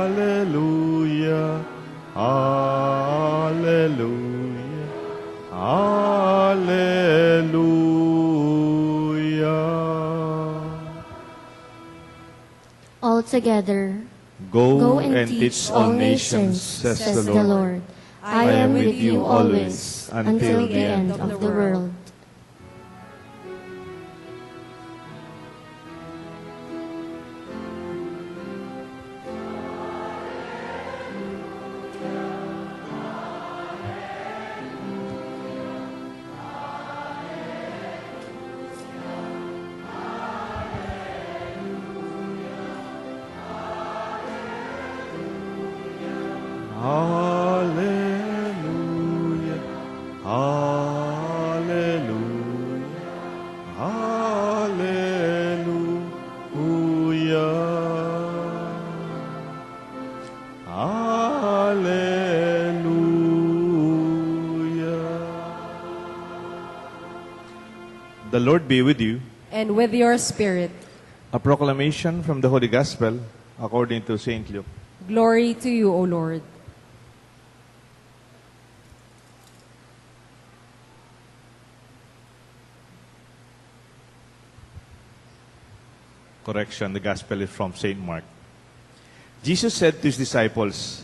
Hallelujah, hallelujah, hallelujah. All together, Go and teach all nations, says the Lord. I am with you always until the end of the world. Hallelujah, hallelujah, hallelujah, hallelujah. The Lord be with you. And with your spirit. A proclamation from the Holy Gospel according to Saint Luke. Glory to you, O Lord. Correction, the Gospel is from Saint Mark. Jesus said to his disciples,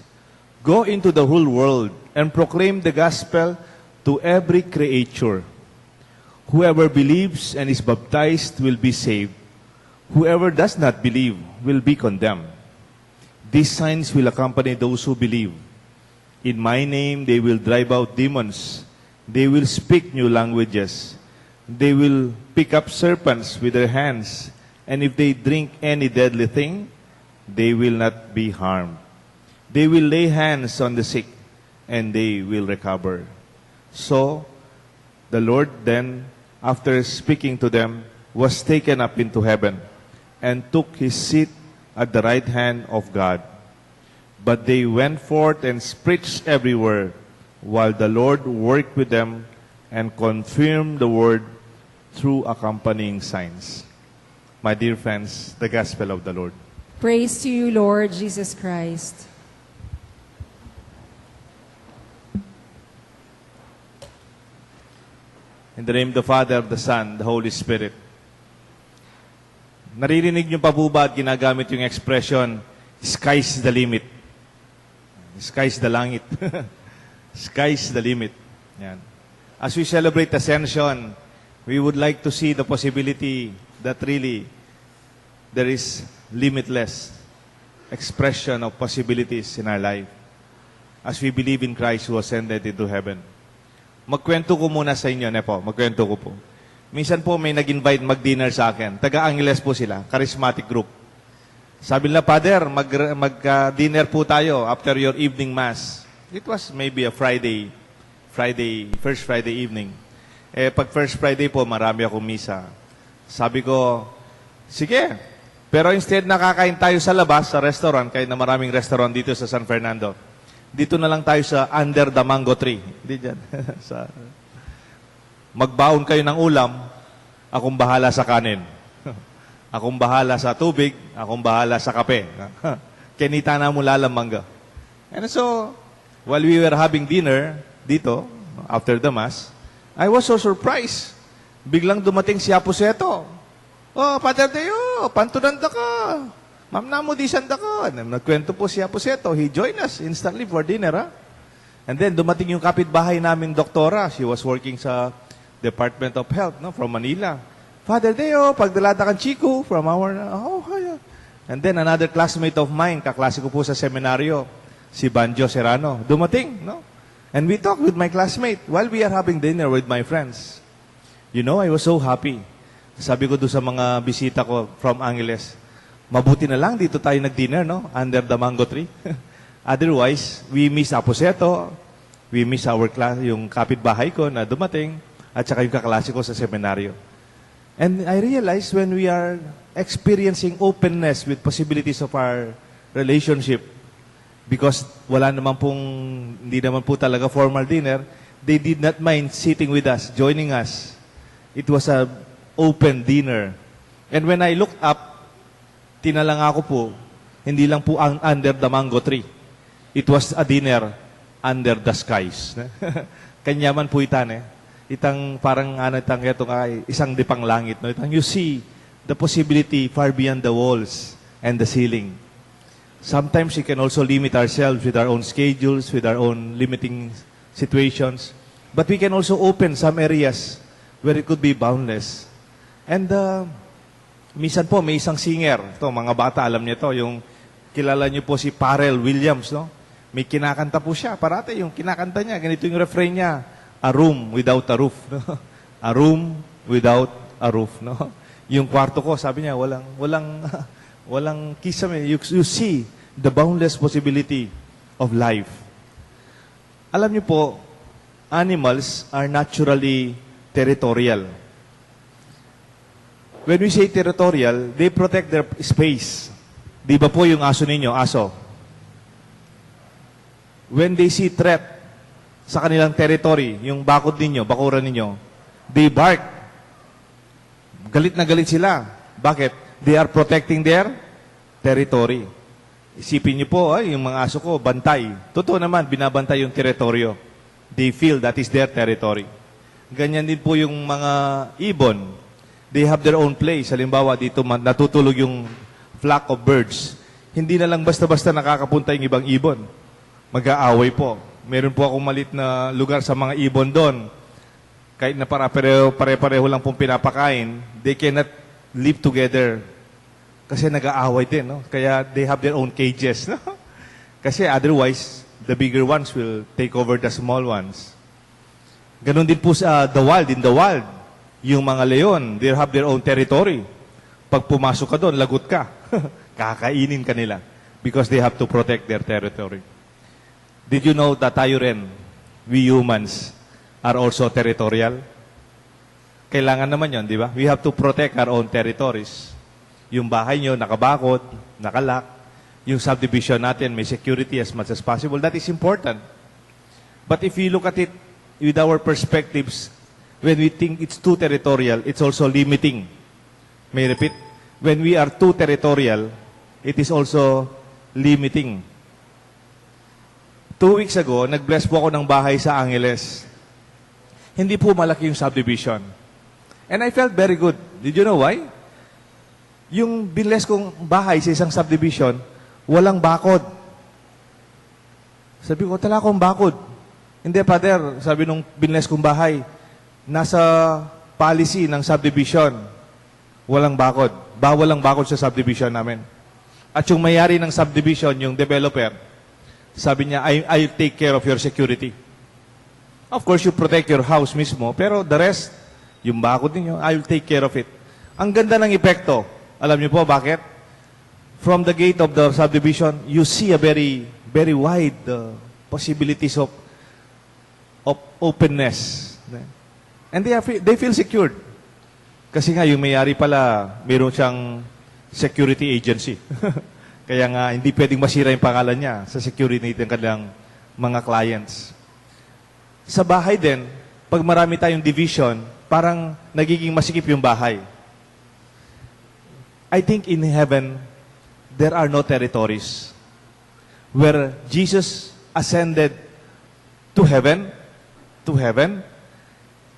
"Go into the whole world and proclaim the gospel to every creature. Whoever believes and is baptized will be saved. Whoever does not believe will be condemned. These signs will accompany those who believe. In my name they will drive out demons. They will speak new languages. They will pick up serpents with their hands. And if they drink any deadly thing, they will not be harmed. They will lay hands on the sick, and they will recover." So, the Lord then, after speaking to them, was taken up into heaven, and took his seat at the right hand of God. But they went forth and preached everywhere, while the Lord worked with them and confirmed the word through accompanying signs. My dear friends, the Gospel of the Lord. Praise to you, Lord Jesus Christ. In the name of the Father, of the Son, the Holy Spirit. Naririnig niyo pa po ba at ginagamit yung expression, sky's the limit? Sky's the langit. Sky's the limit. Yan. As we celebrate Ascension, we would like to see the possibility that really there is limitless expression of possibilities in our life as we believe in Christ who ascended into heaven. Magkwento ko muna sa inyo, Nepo. Magkwento ko po. Minsan po may nag-invite mag-dinner sa akin. Taga-Angeles po sila, charismatic group. Sabi nila, "Father, mag-dinner po tayo after your evening mass." It was maybe a first Friday evening. Pag first Friday po, marami akong misa. Sabi ko, sige, pero instead nakakain tayo sa labas, sa restaurant, kahit na maraming restaurant dito sa San Fernando, dito na lang tayo sa under the mango tree. Hindi dyan. Magbaon kayo ng ulam, akong bahala sa kanin. Akong bahala sa tubig, akong bahala sa kape. Kenita na mula lang mangga. And so, while we were having dinner dito, after the Mass, I was so surprised. Biglang dumating si Apo Seto. "Oh, Father Deo, pantunanda ka. Ma'am namo di sanda ka." Nagkwento po si Apo Seto. He joined us instantly for dinner. Ha? And then dumating yung kapitbahay namin, doktora. She was working sa Department of Health from Manila. "Father Deo, pagdalada kang Chico from our..." Oh, hi. And then another classmate of mine, kaklase ko po sa seminaryo, si Banjo Serrano, dumating. And we talked with my classmate while we are having dinner with my friends. You know, I was so happy. Sabi ko doon sa mga bisita ko from Angeles, mabuti na lang dito tayo nag-dinner, under the mango tree. Otherwise, we miss Apo Seto, we miss our class, yung kapitbahay ko na dumating, at saka yung kaklase ko sa seminaryo. And I realized when we are experiencing openness with possibilities of our relationship, because hindi naman po talaga formal dinner, they did not mind sitting with us, joining us. It was a open dinner. And when I looked up, tinalanga ko po, Hindi lang po ang under the mango tree. It was a dinner under the skies. Kanyaman po itan eh. Itang parang itang itong ay isang dipang langit. No? Itang you see the possibility far beyond the walls and the ceiling. Sometimes we can also limit ourselves with our own schedules, with our own limiting situations. But we can also open some areas where it could be boundless. And minsan po, may isang singer. Ito, mga bata, alam niyo to. Yung kilala niyo po si Pharrell Williams, no? May kinakanta po siya. Parate yung kinakanta niya. Ganito yung refrain niya. A room without a roof. No? A room without a roof. No? Yung kwarto ko, sabi niya, walang kisame. You see the boundless possibility of life. Alam niyo po, animals are naturally territorial. When we say territorial, they protect their space. Di ba po yung aso ninyo, aso? When they see threat sa kanilang territory, yung bakod ninyo, bakuran ninyo, they bark. Galit na galit sila. Bakit? They are protecting their territory. Isipin niyo po, ay, yung mga aso ko, bantay. Totoo naman, binabantay yung teritoryo. They feel that is their territory. Ganyan din po yung mga ibon. They have their own place. Halimbawa, dito natutulog yung flock of birds. Hindi na lang basta-basta nakakapunta yung ibang ibon. Mag-aaway po. Meron po akong malit na lugar sa mga ibon doon. Kahit na pare-pareho lang pong pinapakain, they cannot live together. Kasi nag-aaway din. No? Kaya they have their own cages. No? Kasi otherwise, the bigger ones will take over the small ones. Ganon din po sa the wild. In the wild, yung mga leon, they have their own territory. Pag pumasok ka doon, lagot ka. Kakainin ka nila. Because they have to protect their territory. Did you know that tayo rin, we humans, are also territorial? Kailangan naman yon, di ba? We have to protect our own territories. Yung bahay nyo, nakabakod, nakalak. Yung subdivision natin, may security as much as possible. That is important. But if we look at it with our perspectives, when we think it's too territorial, it's also limiting. May I repeat? When we are too territorial, it is also limiting. 2 weeks ago, nag-bless po ako ng bahay sa Angeles. Hindi po malaki yung subdivision. And I felt very good. Did you know why? Yung binless kong bahay sa isang subdivision, walang bakod. Sabi ko, tala akong bakod. Hindi, Father, sabi nung binless kong bahay, nasa policy ng subdivision, walang bakod. Bawal ang bakod sa subdivision namin. At yung mayari ng subdivision, yung developer, sabi niya, I'll take care of your security. Of course, you protect your house mismo, pero the rest, yung bakod ninyo, I'll take care of it. Ang ganda ng epekto. Alam niyo po bakit? From the gate of the subdivision, you see a very, very wide possibilities of openness. And they feel secured. Kasi nga, yung may-ari pala, mayroon siyang security agency. Kaya nga, hindi pwedeng masira yung pangalan niya sa security ng kanilang mga clients. Sa bahay din, pag marami tayong division, parang nagiging masikip yung bahay. I think in heaven, there are no territories. Where Jesus ascended to heaven,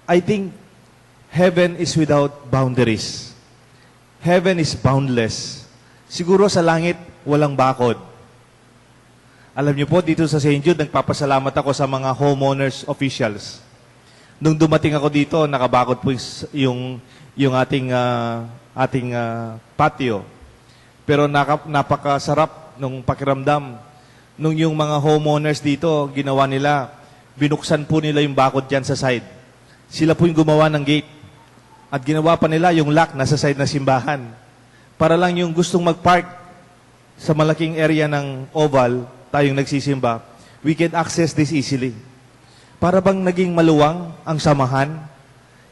I think heaven is without boundaries. Heaven is boundless. Siguro sa langit, walang bakod. Alam niyo po, dito sa St. Jude, nagpapasalamat ako sa mga homeowners officials. Nung dumating ako dito, nakabakod po yung ating patio. Pero napakasarap nung pakiramdam. Nung yung mga homeowners dito, ginawa nila, binuksan po nila yung bakod dyan sa side. Sila po yung gumawa ng gate. At ginawa pa nila yung lock nasa side na simbahan. Para lang yung gustong mag-park sa malaking area ng oval, tayong nagsisimba, we can access this easily. Para bang naging maluwang ang samahan,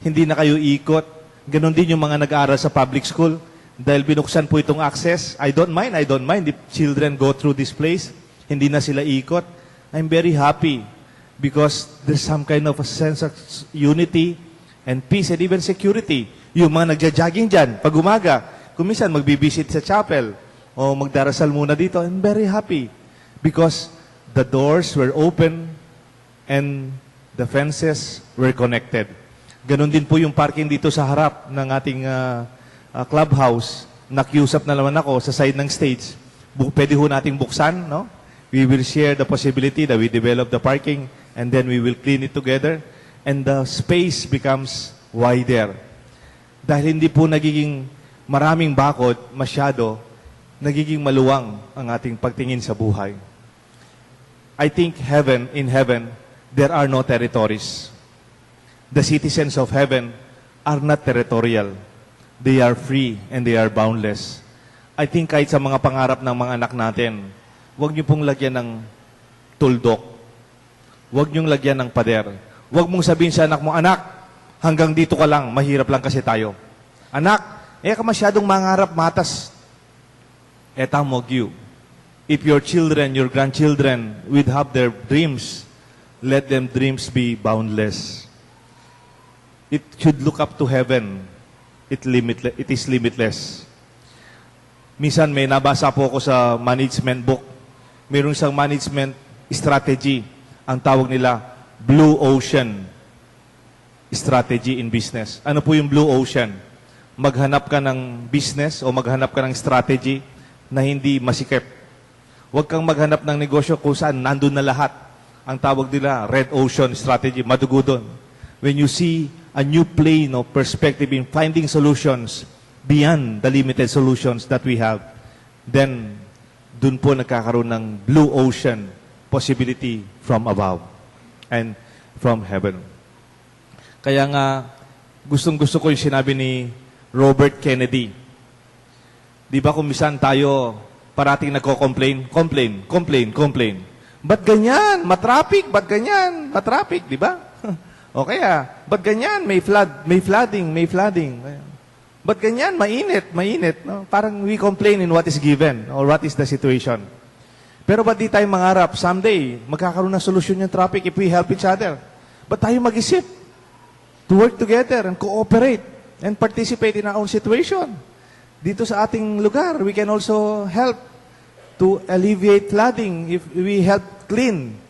hindi na kayo ikot. Ganon din yung mga nag-aaral sa public school. Dahil binuksan po itong access, I don't mind if children go through this place. Hindi na sila ikot. I'm very happy because there's some kind of a sense of unity and peace and even security. Yung mga nagja-jogging dyan, pag umaga, kung minsan magbibisit sa chapel, o magdarasal muna dito. I'm very happy because the doors were open and the fences were connected. Ganon din po yung parking dito sa harap ng ating clubhouse. Nakiusap na naman ako sa side ng stage. Pwede ho nating buksan, no? We will share the possibility that we develop the parking and then we will clean it together and the space becomes wider. Dahil hindi po nagiging maraming bakod, masyado, nagiging maluwang ang ating pagtingin sa buhay. I think in heaven, there are no territories. The citizens of heaven are not territorial. They are free and they are boundless. I think kahit sa mga pangarap ng mga anak natin, huwag niyo pong lagyan ng tuldok. Huwag niyong lagyan ng pader. Huwag mong sabihin sa anak mo, anak, hanggang dito ka lang, mahirap lang kasi tayo. Anak, ka masyadong mangarap matas. Etamog you. If your children, your grandchildren would have their dreams, let them dreams be boundless. It should look up to heaven. It is limitless. Minsan may nabasa po ako sa management book. Mayroong isang management strategy. Ang tawag nila, Blue Ocean Strategy in Business. Ano po yung Blue Ocean? Maghanap ka ng business o maghanap ka ng strategy na hindi masikip. Huwag kang maghanap ng negosyo kung saan nandun na lahat. Ang tawag nila, Red Ocean Strategy. Madugo doon. When you see a new plane of perspective in finding solutions beyond the limited solutions that we have, then dun po nagkakaroon ng blue ocean possibility from above and from heaven. Kaya nga, gustong-gusto ko yung sinabi ni Robert Kennedy. Di ba kung misan tayo parating nagko-complain? Complain. Ba't ganyan? Matraffic? Ba't ganyan? Matraffic, di ba? O kaya, ba't ganyan? May flooding. Ba't ganyan? Mainit. No? Parang we complain in what is given or what is the situation. Pero ba't di tayo mangarap? Someday, magkakaroon ng solusyon yung traffic if we help each other. Ba't tayo mag-isip to work together and cooperate and participate in our own situation? Dito sa ating lugar, we can also help to alleviate flooding if we help clean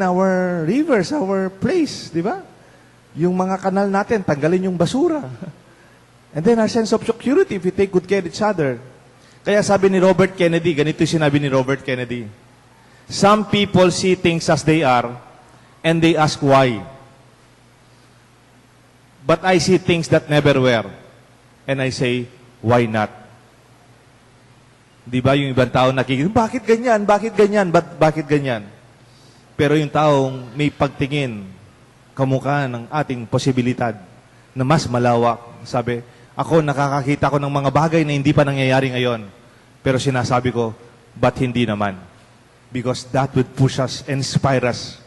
our rivers, our place, di ba? Yung mga kanal natin, tanggalin yung basura. And then our sense of security if we take good care of each other. Kaya sabi ni Robert Kennedy, ganito yung sinabi ni Robert Kennedy, some people see things as they are and they ask why. But I see things that never were. And I say, why not? Di ba yung ibang tao nakikita, bakit ganyan? Bakit ganyan? Pero yung taong may pagtingin, kamukha ng ating posibilidad na mas malawak, sabi, ako nakakakita ko ng mga bagay na hindi pa nangyayari ngayon. Pero sinasabi ko, but hindi naman? Because that would push us, inspire us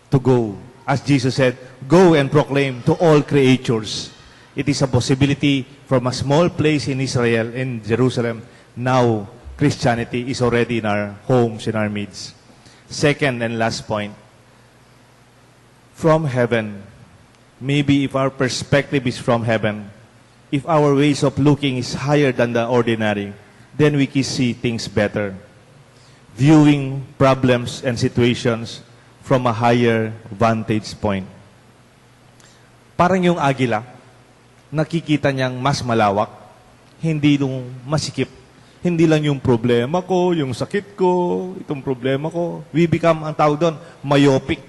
to go. As Jesus said, go and proclaim to all creatures. It is a possibility from a small place in Israel, in Jerusalem. Now, Christianity is already in our homes, in our midst. Second and last point, from heaven, maybe if our perspective is from heaven, if our ways of looking is higher than the ordinary, then we can see things better. Viewing problems and situations from a higher vantage point. Parang yung agila, nakikita niyang mas malawak, hindi yung masikip. Hindi lang yung problema ko, yung sakit ko, itong problema ko. We become, ang tawag doon, myopic.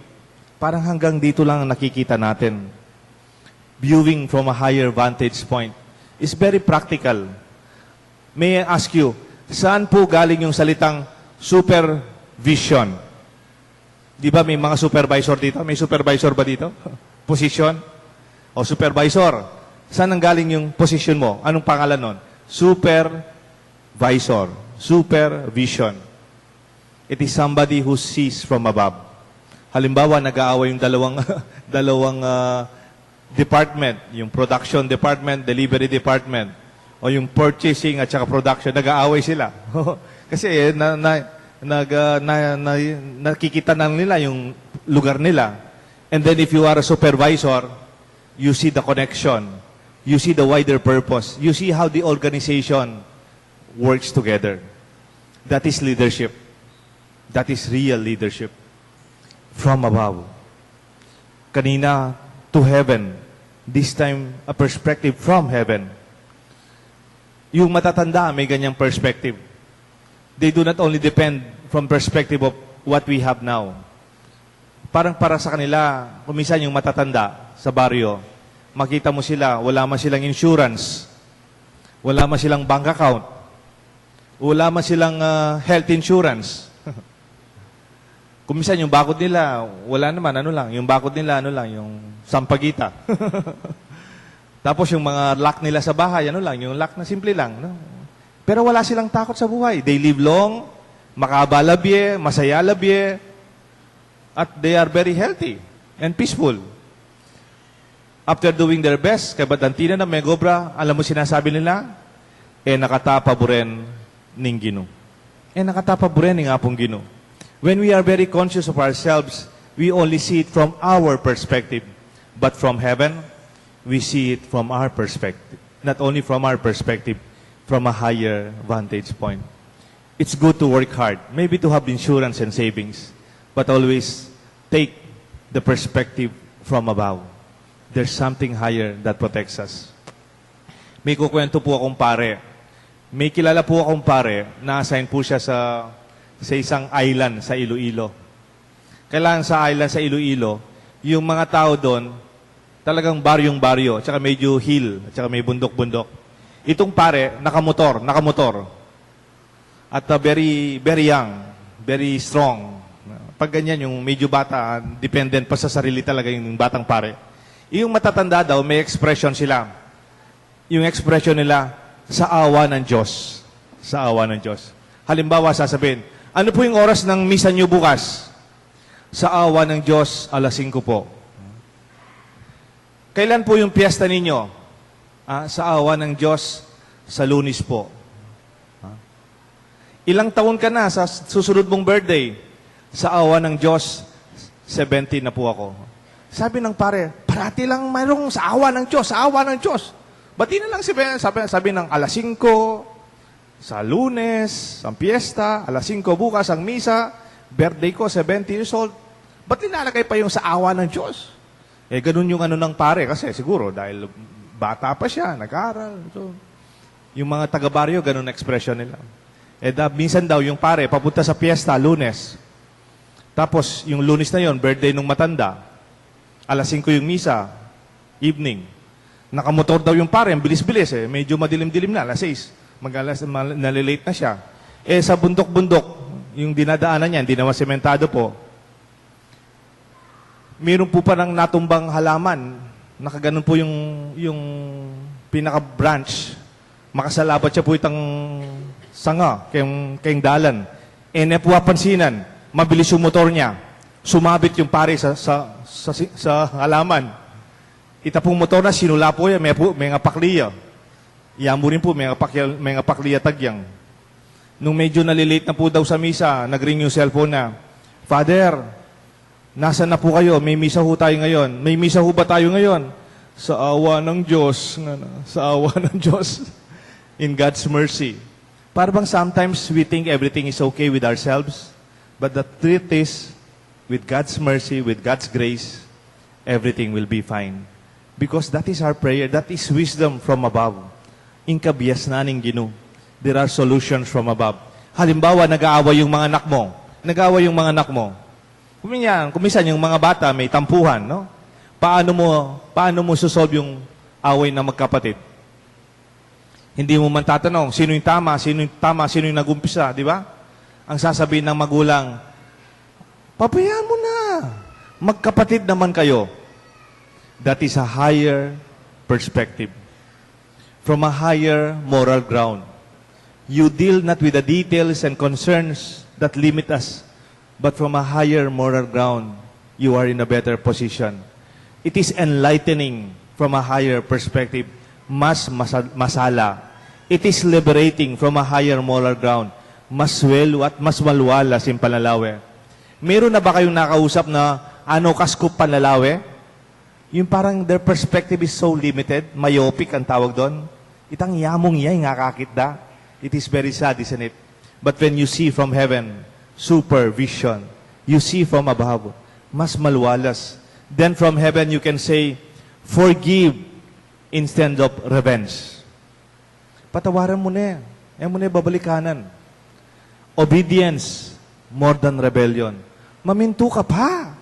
Parang hanggang dito lang ang nakikita natin. Viewing from a higher vantage point is very practical. May I ask you, saan po galing yung salitang supervision? Di ba may mga supervisor dito? May supervisor ba dito? Position? O supervisor. Saan ang galing yung position mo? Anong pangalan nun? Supervisor. Supervision. It is somebody who sees from above. Halimbawa, nag-aaway yung dalawang department, yung production department, delivery department, o yung purchasing at saka production, nag-aaway sila. Kasi nakikita na nila yung lugar nila. And then if you are a supervisor, you see the connection. You see the wider purpose. You see how the organization works together. That is leadership. That is real leadership. From above. Kanina, to heaven. This time, a perspective from heaven. Yung matatanda, may ganyang perspective. They do not only depend from perspective of what we have now. Parang para sa kanila, kumisan yung matatanda sa baryo, makita mo sila, wala man silang insurance, wala man silang bank account, wala man silang health insurance. Kumisan yung bakod nila, wala naman, yung bakod nila, yung sampagita. Tapos yung mga lock nila sa bahay, yung lock na simple lang. No? Pero wala silang takot sa buhay. They live long, makabalabye, masayalabye, at they are very healthy and peaceful. After doing their best, kay Badantina na may gobra, alam mo sinasabi nila, nakatapaburen ning Gino. Nakatapaburen ning apong Gino. When we are very conscious of ourselves, we only see it from our perspective. But from heaven, we see it from our perspective. Not only from our perspective, from a higher vantage point. It's good to work hard, maybe to have insurance and savings, but always take the perspective from above. There's something higher that protects us. May kukwento po akong pare. May kilala po akong pare, na-assign po siya sa isang island sa Iloilo. Kailangan sa island sa Iloilo, yung mga tao doon, talagang baryong-baryo, tsaka medyo hill, tsaka may bundok-bundok. Itong pare, nakamotor. At very, very young, very strong. Pag ganyan, yung medyo bata, dependent pa sa sarili talaga yung batang pare. Yung matatanda daw, may expression sila. Yung expression nila, sa awa ng Diyos. Sa awa ng Diyos. Halimbawa, sasabihin, ano po yung oras ng misa nyo bukas? Sa awa ng Diyos, 5:00 po. Kailan po yung piyesta ninyo? Sa awa ng Diyos, sa Lunes po. Ilang taon ka na sa susunod mong birthday? Sa awa ng Diyos, 70 na po ako. Sabi ng pare, parati lang mayroong sa awa ng Diyos, sa awa ng Diyos. Ba't di na lang sabi ng 5:00, sa Lunes, ang piyesta, 5:00 bukas ang misa, birthday ko, 70 years old. Ba't nilalagay pa yung sa awa ng Diyos? Ganun yung ng pare kasi siguro dahil bata pa siya, nag-aral. So, yung mga taga-baryo, ganun expression nila. Minsan daw yung pare, papunta sa piyesta, Lunes. Tapos, yung Lunes na yon, birthday nung matanda. 5:00 yung misa, evening. Nakamotor daw yung pare, ang bilis-bilis Medyo madilim-dilim na, 6:00. Nalilate na siya. Sa bundok-bundok, yung dinadaanan niya, hindi naman sementado po, meron po parang natumbang halaman. Nakaganon po yung pinaka-branch. Makasalabat siya po itang sanga, kayong dalan. Napuwapansinan, mabilis yung motor niya. Sumabit yung pare sa halaman. Ita pong motor na, sinula po yan, may nga pakliya. Iyamo rin po, may nga pakliya tagyang. Nung medyo nalilate na po daw sa misa, nag-ring yung cellphone na, Father, nasaan na po kayo? May misa ho tayo ngayon. May misa ho ba tayo ngayon? Sa awa ng Diyos. Sa awa ng Diyos. In God's mercy. Para bang sometimes we think everything is okay with ourselves, but the truth is, with God's mercy, with God's grace, everything will be fine. Because that is our prayer. That is wisdom from above. Inkabias na ning Gino. There are solutions from above. Halimbawa, nag-aaway yung mga anak mo. Nag-aaway yung mga anak mo. Kuminsan yung mga bata may tampuhan, no? Paano mo susolve yung away ng magkapatid? Hindi mo man tatanong, sino yung tama, sino yung nag-umpisa, di ba? Ang sasabihin ng magulang, pabayaan mo na. Magkapatid naman kayo. That is a higher perspective. From a higher moral ground. You deal not with the details and concerns that limit us, but from a higher moral ground, you are in a better position. It is enlightening from a higher perspective, masala. It is liberating from a higher moral ground, maswelo at mas malwala sin panlalawe. Meron na ba kayong nakausap na kaskup panlalawe? Yung parang their perspective is so limited, myopic ang tawag doon. Itang yamong yay nga kakit da. It is very sad, isn't it? But when you see from heaven, supervision, you see from above, mas maluwalas. Then from heaven you can say, forgive instead of revenge. Patawaran mo na yan. Yan mo na babalikanan. Obedience more than rebellion. Maminto ka pa.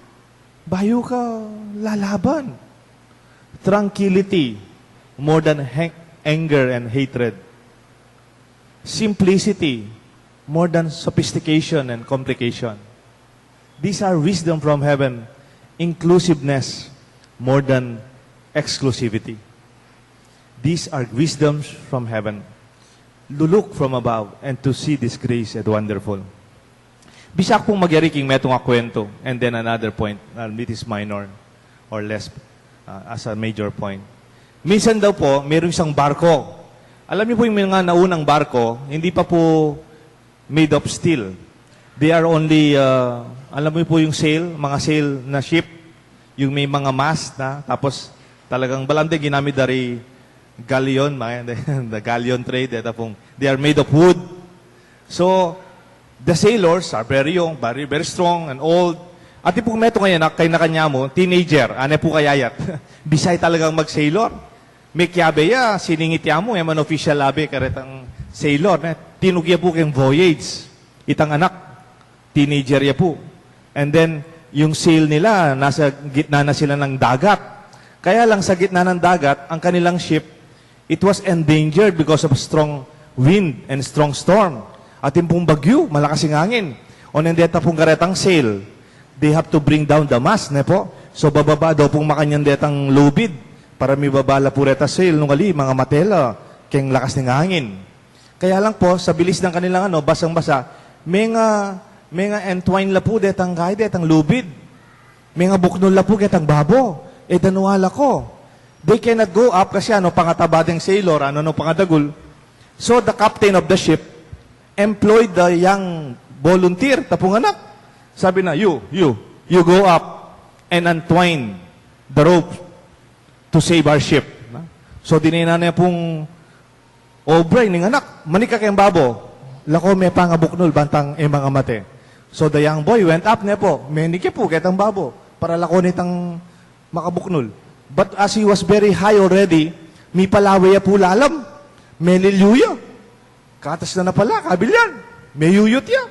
Bayo ka lalaban. Tranquility more than anger and hatred. Simplicity more than sophistication and complication. These are wisdom from heaven. Inclusiveness more than exclusivity. These are wisdoms from heaven. To look from above and to see this grace and wonderful. Bisak pong magyari king metong kwento. And then another point, it is minor or less as a major point. Minsan daw po, mayroong isang barko. Alam niyo po yung mga naunang barko, hindi pa po made of steel. They are only, alam mo po yung sail, mga sail na ship, yung may mga mast na, tapos talagang balante ginamit dari galleon, the galleon trade, they are made of wood. So, the sailors are very young, very strong and old. At po meto ngayon, kay na kanya mo, teenager, ane po kayayat. Bisay talagang mag-sailor. May kiyabe ya, siningit ya mo, yaman official labi, karetang sailor. Tinugya po kayong voyage. Itang anak, teenager ya po. And then, yung sail nila, nasa gitna na sila ng dagat. Kaya lang sa gitna ng dagat, ang kanilang ship, it was endangered because of strong wind and strong storm. At yung pong bagyo, malakas yung hangin. O nandeta pong karetang sail, they have to bring down the mast, ne po? So bababa daw pong makanyang detang lubid para may babala po reta sail nung ali, mga matela, kayang lakas ng hangin. Kaya lang po, sa bilis ng kanilang basang-basa, may nga entwine la po detang kahit detang lubid. May nga buknol la po detang babo. Danuwala ko. They cannot go up kasi pangatabadeng sailor, pangadagul. So the captain of the ship employed the young volunteer, tapong anak. Sabi na, you go up and untwine the rope to save our ship. So dinina na pong obray ng anak, manika kayong babo. Lako may pangabuknol bantang mga mate. So the young boy went up na po, menike po ketang babo para lako nitang makabuknol. But as he was very high already, may palawaya po lalam. May lilyuya. Katas na pala, kabilyan. May yuyot ya.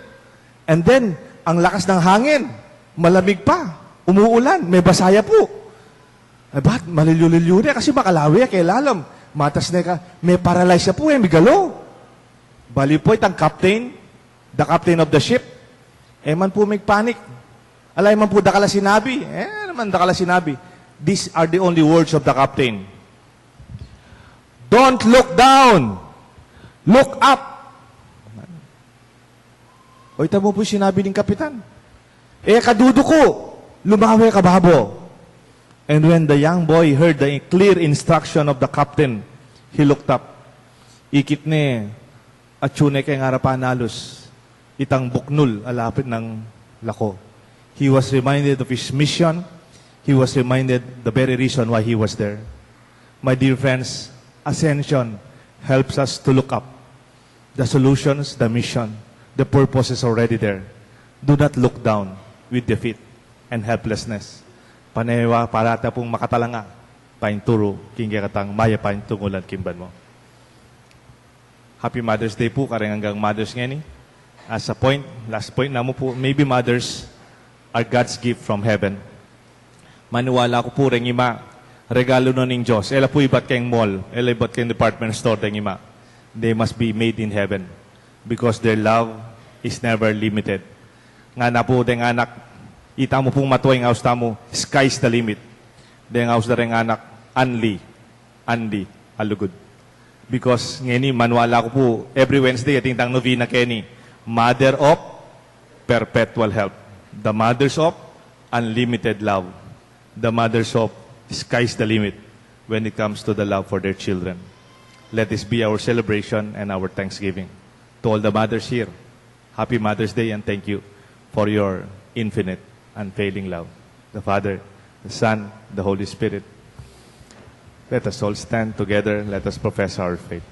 And then, ang lakas ng hangin, malamig pa, umuulan, may basaya po. Ba't malilyo-lilyo na? Kasi makalawaya kay lalam. Matas na ka, may paralyze po, may galo. Bali po itang captain, the captain of the ship, man po may panic. Alay man po dakala sinabi. Naman dakala sinabi. These are the only words of the captain. Don't look down. Look up. O ito mo po sinabi ng kapitan. Kadudo ko. Lumawi ka babo. And when the young boy heard the clear instruction of the captain, he looked up. Ikit ni atsune kay ngarapan itang buknul alapit ng lako. He was reminded of his mission. He was reminded the very reason why he was there. My dear friends, ascension helps us to look up. The solutions, the mission, the purpose is already there. Do not look down with defeat and helplessness. Panewa parata pong makatalanga, painturo, kinggakatang maya paintungulan kimban mo. Happy Mother's Day po, kareng hanggang Mother's ngani. As a point, last point na mo po, maybe mothers are God's gift from heaven. Maniwala ko po rin ima, regalo nun ng Diyos. Ela po ibat kayong mall, ela ibat kayong department store ng ima. They must be made in heaven because their love is never limited. Nga na po, deng anak, ita mo pong matuwing house tamo, sky's the limit. Deng house na rin anak, Anli, alugod. Because ngeni, manwala ko po, every Wednesday, ating tang novena keni, Mother of Perpetual Help. The mothers of unlimited love. The mothers of sky's the limit when it comes to the love for their children. Let this be our celebration and our thanksgiving. To all the mothers here, Happy Mother's Day and thank you for your infinite, unfailing love. The Father, the Son, the Holy Spirit. Let us all stand together. Let us profess our faith.